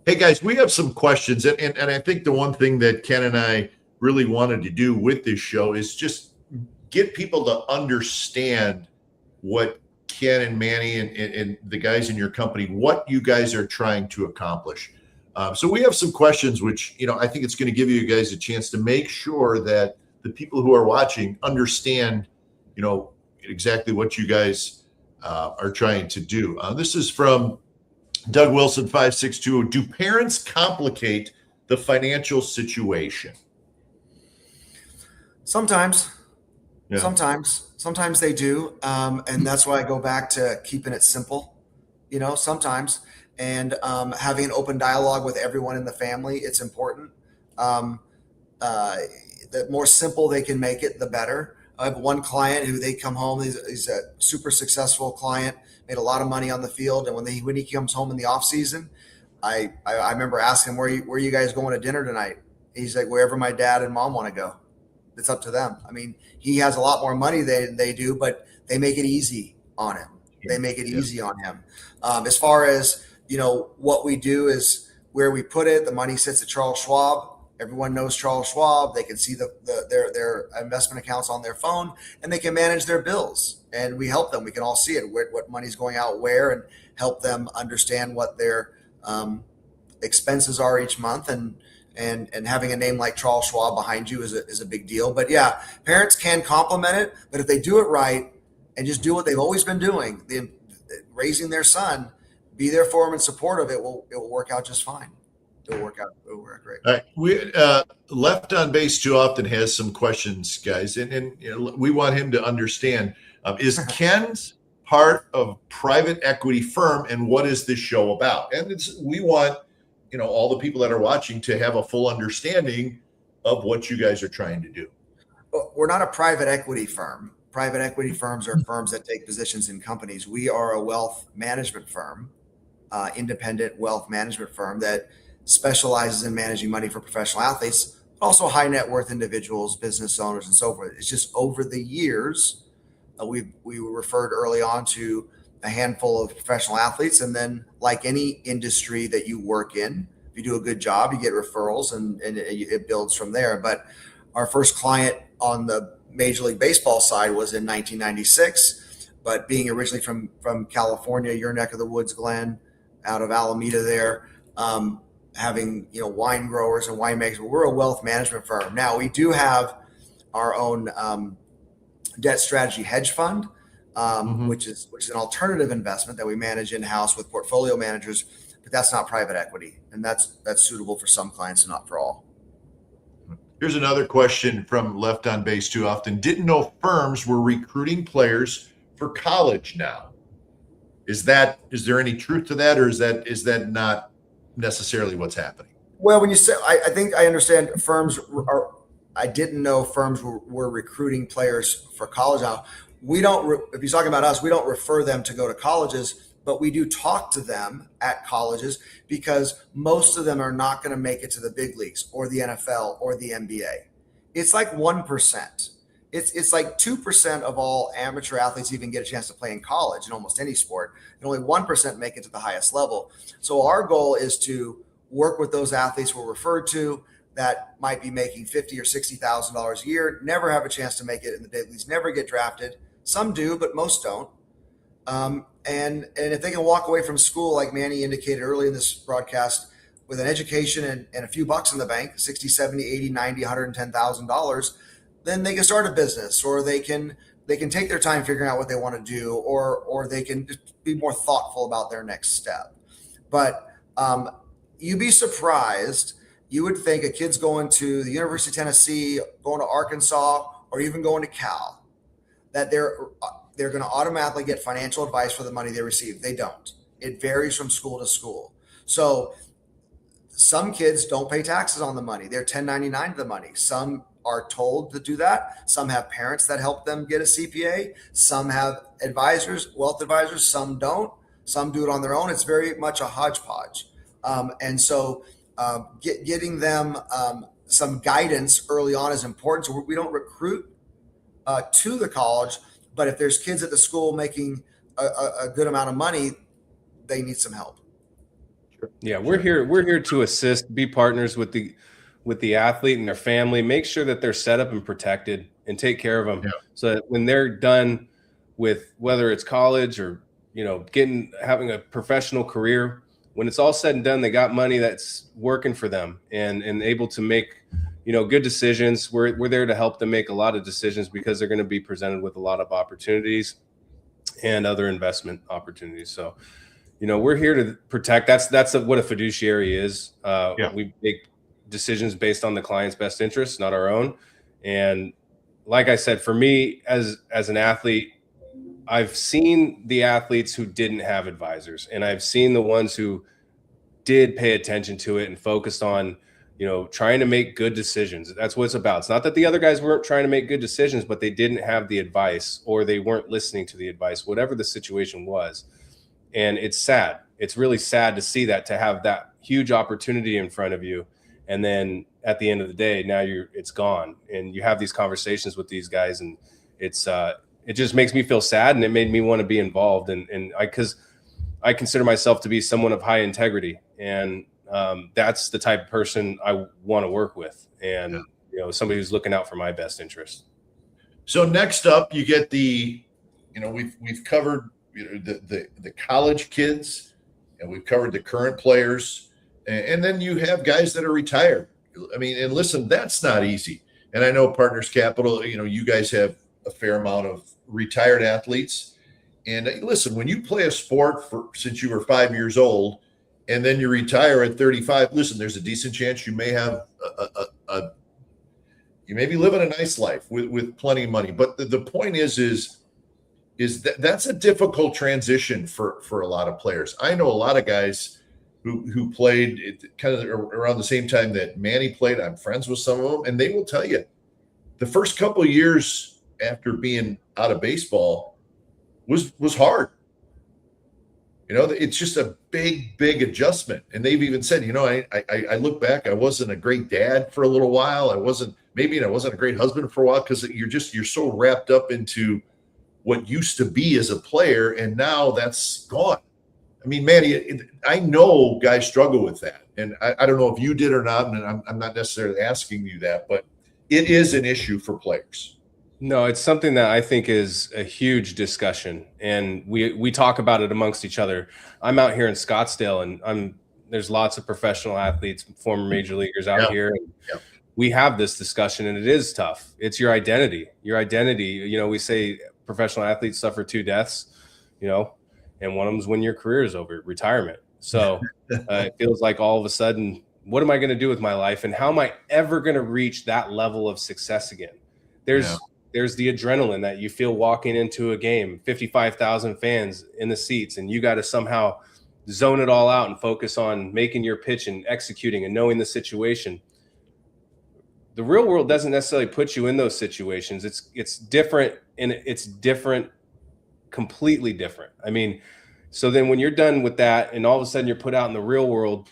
Hey guys, we have some questions. And I think the one thing that Ken and I really wanted to do with this show is just get people to understand what Ken and Manny and the guys in your company, what you guys are trying to accomplish. So we have some questions, which, I think it's going to give you guys a chance to make sure that the people who are watching understand, exactly what you guys are trying to do. This is from Doug Wilson, 562. Do parents complicate the financial situation? Sometimes. Yeah. Sometimes they do. And that's why I go back to keeping it simple, sometimes. And having an open dialogue with everyone in the family, it's important. The more simple they can make it, the better. I have one client who they come home, he's a super successful client, made a lot of money on the field. And when he comes home in the off season, I remember asking him, where you guys going to dinner tonight? He's like, wherever my dad and mom want to go. It's up to them. I mean, he has a lot more money than they do, but they make it easy on him. They make it easy on him. As far as, what we do is where we put it, the money sits at Charles Schwab. Everyone knows Charles Schwab. They can see their investment accounts on their phone, and they can manage their bills. And we help them. We can all see it, what money's going out where, and help them understand what their expenses are each month. And having a name like Charles Schwab behind you is a big deal. But yeah, parents can complement it, but if they do it right and just do what they've always been doing, raising their son, be there for them and supportive, it will work out just fine. It'll work great. All right. We Left on Base Too Often has some questions, guys, and we want him to understand: is Ken's part of private equity firm, and what is this show about? And we want all the people that are watching to have a full understanding of what you guys are trying to do. Well, we're not a private equity firm. Private equity firms are firms that take positions in companies. We are a wealth management firm, independent wealth management firm that specializes in managing money for professional athletes, but also high net worth individuals, business owners, and so forth. It's just over the years, we were referred early on to a handful of professional athletes. And then, like any industry that you work in, if you do a good job, you get referrals and it builds from there. But our first client on the Major League Baseball side was in 1996. But being originally from California, your neck of the woods, Glenn, out of Alameda there, having wine growers and winemakers, we're a wealth management firm. Now we do have our own debt strategy hedge fund, which is an alternative investment that we manage in-house with portfolio managers, but that's not private equity, and that's suitable for some clients and not for all. Here's another question from Left on Base Too Often. Didn't know firms were recruiting players for college now. Is there any truth to that, or is that not necessarily what's happening? Well, when you say, I think I understand firms are. I didn't know firms were recruiting players for college now. We don't, if you're talking about us, we don't refer them to go to colleges, but we do talk to them at colleges because most of them are not going to make it to the big leagues or the NFL or the NBA. It's like 1%. It's like 2% of all amateur athletes even get a chance to play in college in almost any sport, and only 1% make it to the highest level. So our goal is to work with those athletes we're referred to that might be making $50,000 or $60,000 a year, never have a chance to make it in the big leagues, never get drafted. Some do, but most don't. and if they can walk away from school, like Manny indicated early in this broadcast, with an education and a few bucks in the bank, 60, 70, 80, 90, $110,000, then they can start a business, or they can take their time figuring out what they want to do, or they can just be more thoughtful about their next step. But you'd be surprised. You would think a kid's going to the University of Tennessee, going to Arkansas, or even going to Cal, that they're going to automatically get financial advice for the money they receive. They don't. It varies from school to school. So some kids don't pay taxes on the money. They're 1099 to the money. Some are told to do that. Some have parents that help them get a CPA. Some have advisors, wealth advisors. Some don't. Some do it on their own. It's very much a hodgepodge. And so getting them some guidance early on is important. So we don't recruit to the college, but if there's kids at the school making a good amount of money, they need some help. Yeah, we're here to assist, be partners with the athlete and their family, make sure that they're set up and protected, and take care of them. Yeah. So that when they're done with, whether it's college or, having a professional career, when it's all said and done, they got money that's working for them and able to make, good decisions. We're there to help them make a lot of decisions, because they're going to be presented with a lot of opportunities and other investment opportunities. So, we're here to protect. That's what a fiduciary is. We make decisions based on the client's best interests, not our own. And like I said, for me as an athlete, I've seen the athletes who didn't have advisors, and I've seen the ones who did pay attention to it and focused on, trying to make good decisions. That's what it's about. It's not that the other guys weren't trying to make good decisions, but they didn't have the advice, or they weren't listening to the advice, whatever the situation was. And it's sad. It's really sad to see that, to have that huge opportunity in front of you, and then at the end of the day, now it's gone. And you have these conversations with these guys, and it just makes me feel sad, and it made me want to be involved. Because I consider myself to be someone of high integrity, and that's the type of person I want to work with, and somebody who's looking out for my best interest. So next up, you get we've covered the college kids, and we've covered the current players, and then you have guys that are retired. I mean, and listen, that's not easy. And I know Partners Capital, you guys have a fair amount of retired athletes. And listen, when you play a sport since you were 5 years old, and then you retire at 35, listen, there's a decent chance you may have you may be living a nice life with plenty of money. But the point is that's a difficult transition for a lot of players. I know a lot of guys who played kind of around the same time that Manny played. I'm friends with some of them, and they will tell you the first couple of years after being out of baseball was hard. It's just a big adjustment. And they've even said, I look back, I wasn't a great dad for a little while. I wasn't a great husband for a while, because you're so wrapped up into what used to be as a player, and now that's gone. I mean, Manny, I know guys struggle with that, and I don't know if you did or not, and I'm not necessarily asking you that, but it is an issue for players. No, it's something that I think is a huge discussion, and we talk about it amongst each other. I'm out here in Scottsdale, and there's lots of professional athletes, former major leaguers out here. And we have this discussion, and it is tough. It's your identity. We say professional athletes suffer 2 deaths, and one of them is when your career is over, retirement. So it feels like all of a sudden, what am I going to do with my life, and how am I ever going to reach that level of success again? There's the adrenaline that you feel walking into a game, 55,000 fans in the seats, and you got to somehow zone it all out and focus on making your pitch and executing and knowing the situation. The real world doesn't necessarily put you in those situations. It's different, and it's different, completely different. I mean, so then when you're done with that, and all of a sudden you're put out in the real world,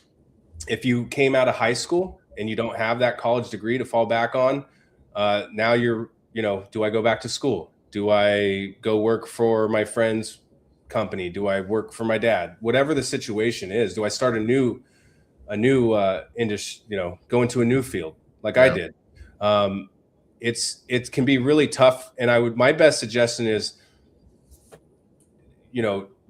if you came out of high school and you don't have that college degree to fall back on, now you're, do I go back to school? Do I go work for my friend's company? Do I work for my dad? Whatever the situation is, do I start a new industry, go into a new field like I did? It can be really tough. And my best suggestion is,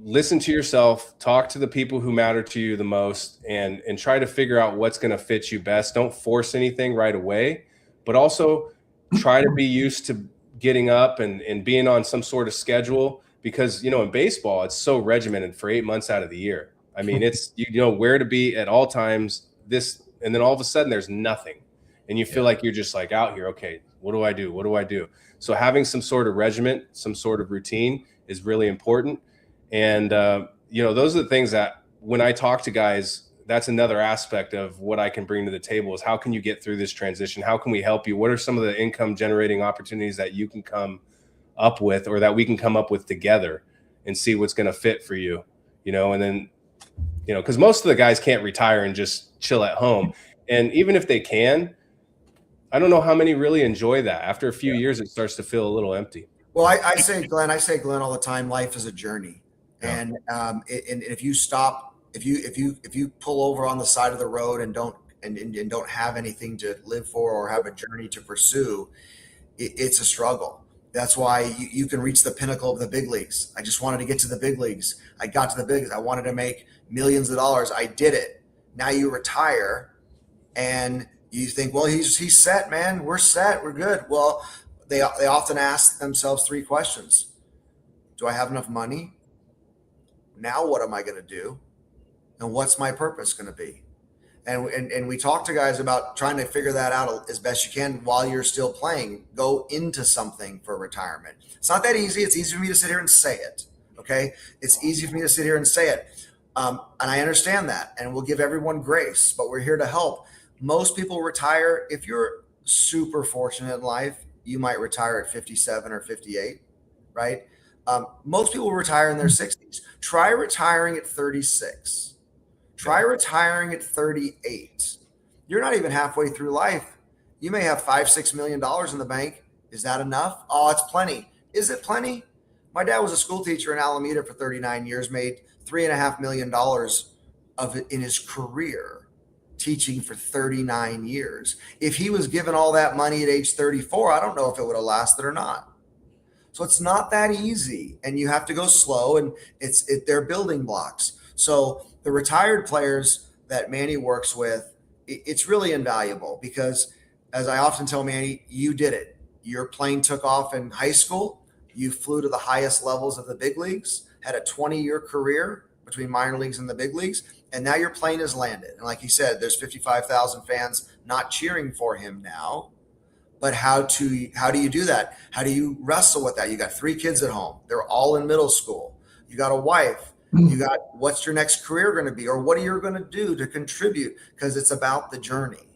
listen to yourself, talk to the people who matter to you the most, and try to figure out what's going to fit you best. Don't force anything right away, but also try to be used to getting up and being on some sort of schedule, because, in baseball, it's so regimented for 8 months out of the year. I mean, it's, you know where to be at all times, and then all of a sudden there's nothing. And you feel like you're just like out here. Okay, what do I do? What do I do? So having some sort of regiment, some sort of routine is really important. And, those are the things that when I talk to guys, that's another aspect of what I can bring to the table, is how can you get through this transition? How can we help you? What are some of the income generating opportunities that you can come up with, or that we can come up with together, and see what's going to fit for you, and then, because most of the guys can't retire and just chill at home. And even if they can, I don't know how many really enjoy that. After a few years, it starts to feel a little empty. Well, I say, Glenn, all the time, life is a journey. Yeah. And if you stop, if you pull over on the side of the road and don't have anything to live for or have a journey to pursue, it's a struggle. That's why you can reach the pinnacle of the big leagues. I just wanted to get to the big leagues. I got to the big leagues. I wanted to make millions of dollars. I did it. Now you retire and you think, well, he's set, man. We're set. We're good. Well, they often ask themselves 3 questions. Do I have enough money? Now what am I going to do? And what's my purpose going to be? And we talk to guys about trying to figure that out as best you can while you're still playing. Go into something for retirement. It's not that easy. It's easy for me to sit here and say it. Okay. It's easy for me to sit here and say it. And I understand that, and we'll give everyone grace, but we're here to help. Most people retire. If you're super fortunate in life, you might retire at 57 or 58, right? Most people retire in their 60s. Try retiring at 36. Try retiring at 38. You're not even halfway through life. You may have $5-6 million in the bank. Is that enough? Oh, it's plenty. Is it plenty? My dad was a school teacher in Alameda for 39 years, made $3.5 million of it in his career, teaching for 39 years. If he was given all that money at age 34, I don't know if it would have lasted or not. So it's not that easy, and you have to go slow, and they're building blocks. So the retired players that Manny works with, it's really invaluable, because as I often tell Manny, you did it. Your plane took off in high school. You flew to the highest levels of the big leagues, had a 20-year career between minor leagues and the big leagues, and now your plane has landed. And like he said, there's 55,000 fans not cheering for him now. But how do you do that? How do you wrestle with that? You got 3 kids at home. They're all in middle school. You got a wife. You got, what's your next career going to be? Or what are you going to do to contribute? Because it's about the journey.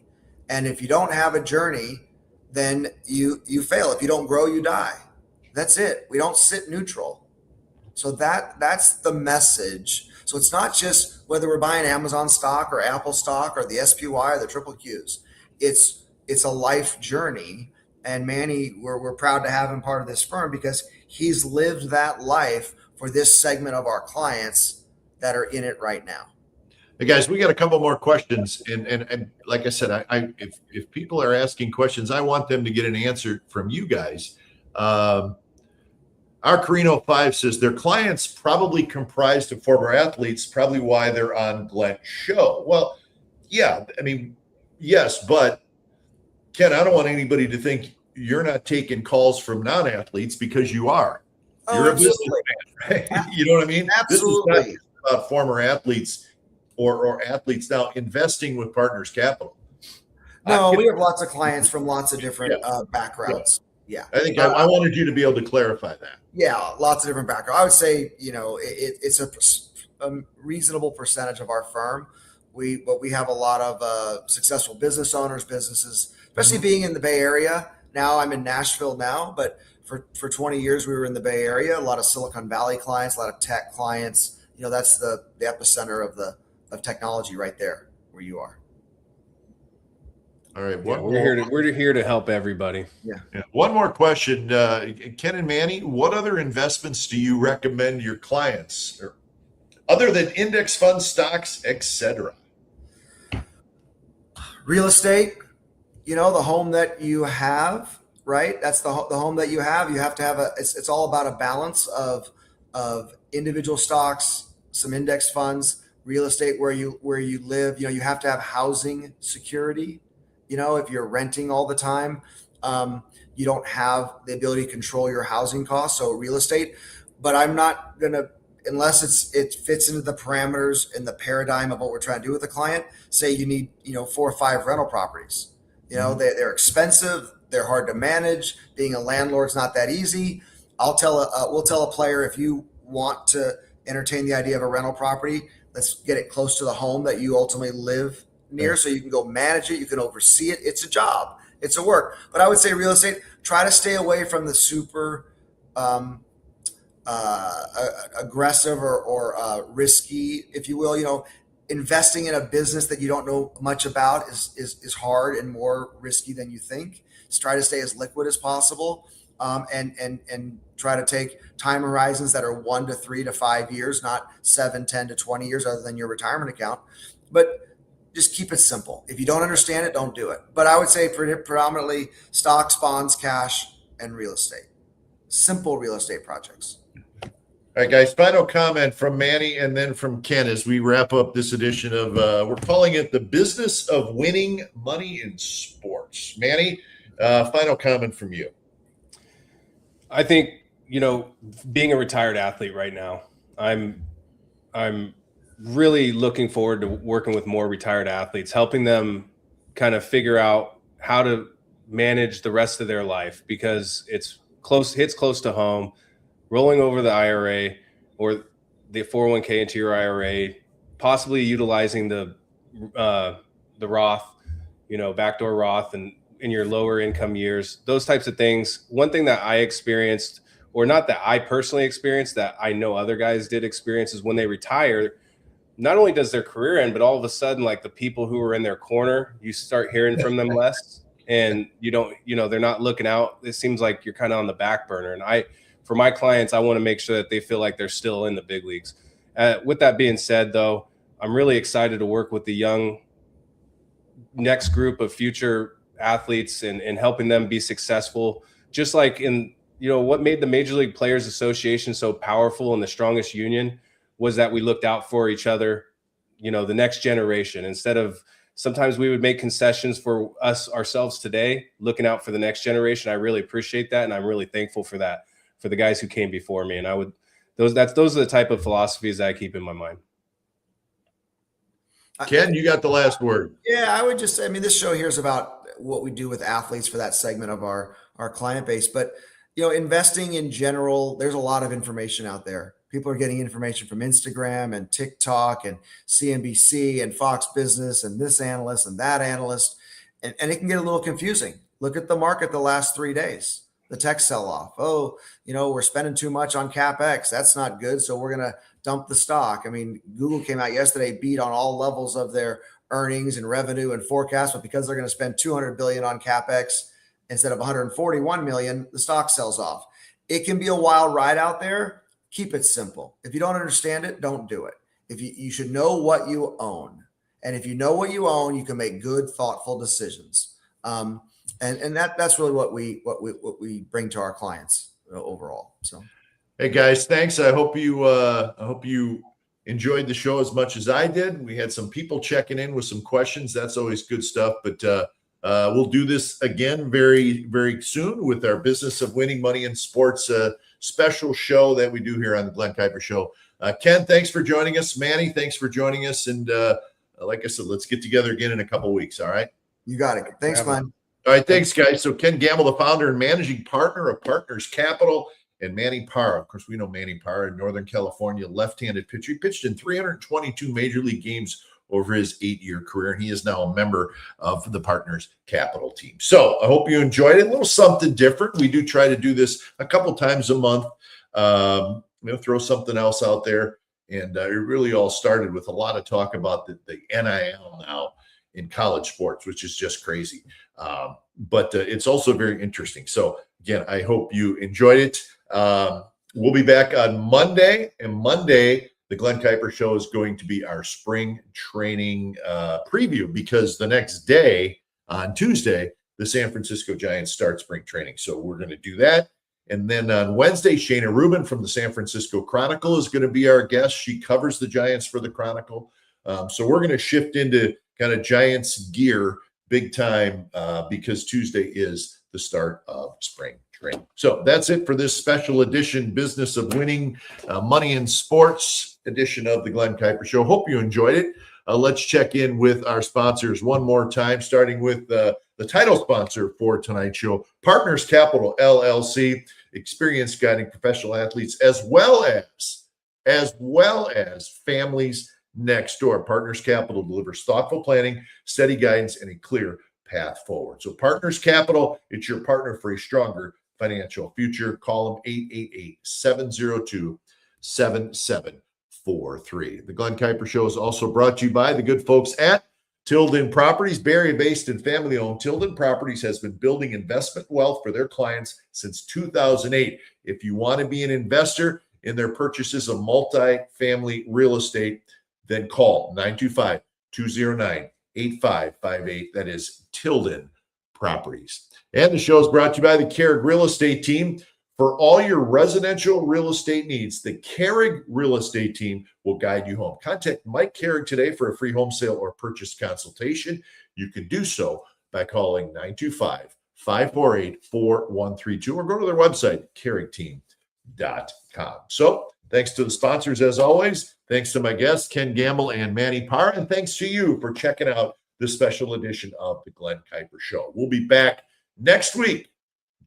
And if you don't have a journey, then you fail. If you don't grow, you die. That's it. We don't sit neutral. So that's the message. So it's not just whether we're buying Amazon stock or Apple stock or the SPY or the triple Qs. It's a life journey. And Manny, we're proud to have him part of this firm, because he's lived that life for this segment of our clients that are in it right now. Hey guys, we got a couple more questions, and like I said, if people are asking questions, I want them to get an answer from you guys. Our Carino 5 says their clients probably comprised of former athletes, probably why they're on Glenn's show. Well, yeah, I mean, yes, but Ken, I don't want anybody to think you're not taking calls from non-athletes, because you are. You're a businessman, right? You know what I mean? Absolutely. This is not about former athletes or athletes now investing with Partners Capital. No, we have lots of clients from lots of different backgrounds. Yeah. I think I wanted you to be able to clarify that. Yeah, lots of different backgrounds. I would say, it's a reasonable percentage of our firm. But we have a lot of successful business owners, businesses, especially being in the Bay Area. Now I'm in Nashville now, but for 20 years we were in the Bay Area. A lot of Silicon Valley clients, a lot of tech clients. That's the epicenter of technology right there where you are. All right, we're here to help everybody. Yeah. One more question, Ken and Manny. What other investments do you recommend your clients, other than index funds, stocks, etc.? Real estate. The home that you have, right? That's the home that you have. You have to have it's all about a balance of of individual stocks, some index funds, real estate where you live. You have to have housing security. If you're renting all the time, you don't have the ability to control your housing costs. So real estate, but I'm not going to, unless it fits into the parameters and the paradigm of what we're trying to do with the client. Say you need 4 or 5 rental properties. They're expensive. They're hard to manage. Being a landlord's not that easy. We'll tell a player, if you want to entertain the idea of a rental property, let's get it close to the home that you ultimately live near, so you can go manage it. You can oversee it. It's a job. It's a work. But I would say real estate, try to stay away from the super aggressive or risky, if you will. Investing in a business that you don't know much about is hard and more risky than you think. Just try to stay as liquid as possible, and try to take time horizons that are 1 to 3 to 5 years, not 7, 10 to 20 years, other than your retirement account. But just keep it simple. If you don't understand it, don't do it. But I would say predominantly stocks, bonds, cash, and real estate. Simple real estate projects. All right, guys, final comment from Manny and then from Ken as we wrap up this edition of, we're calling it The Business of Winning Money in Sports. Manny, final comment from you. I think, being a retired athlete right now, I'm really looking forward to working with more retired athletes, helping them kind of figure out how to manage the rest of their life, because hits close to home. Rolling over the IRA or the 401k into your IRA, possibly utilizing the Roth, backdoor Roth, and in your lower income years, those types of things. One thing that I experienced, or not that I personally experienced, that I know other guys did experience, is when they retire, not only does their career end, but all of a sudden, like, the people who are in their corner, you start hearing from them less, and they're not looking out. It seems like you're kind of on the back burner. And for my clients, I want to make sure that they feel like they're still in the big leagues. With that being said, though, I'm really excited to work with the young next group of future athletes and helping them be successful. Just like what made the Major League Players Association so powerful and the strongest union was that we looked out for each other, the next generation. Instead of, sometimes we would make concessions for ourselves today, looking out for the next generation. I really appreciate that, and I'm really thankful for that, for the guys who came before me. And those are the type of philosophies that I keep in my mind. Ken, you got the last word. Yeah, I would just say, this show here is about what we do with athletes for that segment of our client base. But, investing in general, there's a lot of information out there. People are getting information from Instagram and TikTok and CNBC and Fox Business and this analyst and that analyst. And it can get a little confusing. Look at the market the last 3 days. The tech sell-off. Oh, we're spending too much on CapEx. That's not good. So we're going to dump the stock. Google came out yesterday, beat on all levels of their earnings and revenue and forecast, but because they're going to spend $200 billion on CapEx instead of $141 million, the stock sells off. It can be a wild ride out there. Keep it simple. If you don't understand it, don't do it. You should know what you own. And if you know what you own, you can make good, thoughtful decisions. And that's really what we bring to our clients overall. So, hey guys, thanks. I hope you enjoyed the show as much as I did. We had some people checking in with some questions. That's always good stuff. But we'll do this again very, very soon with our Business of Winning Money in Sports special show that we do here on the Glen Kuiper Show. Ken, thanks for joining us. Manny, thanks for joining us. And like I said, let's get together again in a couple of weeks. All right. You got it. Thanks, Glenn. All right. Thanks, guys. So Ken Gamble, the founder and managing partner of Partners Capital, and Manny Parra. Of course, we know Manny Parra in Northern California, left-handed pitcher. He pitched in 322 major league games over his 8-year career, and he is now a member of the Partners Capital team. So I hope you enjoyed it. A little something different. We do try to do this a couple times a month, throw something else out there. And it really all started with a lot of talk about the NIL now in college sports, which is just crazy. But it's also very interesting. So again, I hope you enjoyed it. We'll be back on Monday, and Monday, the Glen Kuiper Show is going to be our spring training preview, because the next day on Tuesday, the San Francisco Giants start spring training. So we're going to do that. And then on Wednesday, Shayna Rubin from the San Francisco Chronicle is going to be our guest. She covers the Giants for the Chronicle. So we're going to shift into kind of Giants gear big time because Tuesday is the start of spring training. So that's it for this special edition Business of Winning Money in Sports edition of the Glen Kuiper Show. Hope you enjoyed it. Let's check in with our sponsors one more time, starting with the title sponsor for tonight's show, Partners Capital LLC, experience guiding professional athletes as well as families next door. Partners Capital delivers thoughtful planning, steady guidance, and a clear path forward. So Partners Capital, it's your partner for a stronger financial future. Call them 888-702-7743. The Glen Kuiper Show is also brought to you by the good folks at Tilden Properties. Barrie-based and family-owned, Tilden Properties has been building investment wealth for their clients since 2008. If you want to be an investor in their purchases of multi-family real estate, then call 925-209-8558. That is Tilden Properties. And the show is brought to you by the Carrig Real Estate Team. For all your residential real estate needs, the Carrig Real Estate Team will guide you home. Contact Mike Carrig today for a free home sale or purchase consultation. You can do so by calling 925-548-4132 or go to their website, carrigteam.com. So thanks to the sponsors as always. Thanks to my guests, Ken Gamble and Manny Parr. And thanks to you for checking out this special edition of the Glen Kuiper Show. We'll be back next week.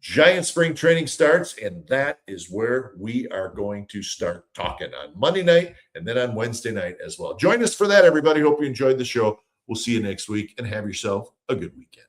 Giant spring training starts, and that is where we are going to start talking on Monday night and then on Wednesday night as well. Join us for that, everybody. Hope you enjoyed the show. We'll see you next week, and have yourself a good weekend.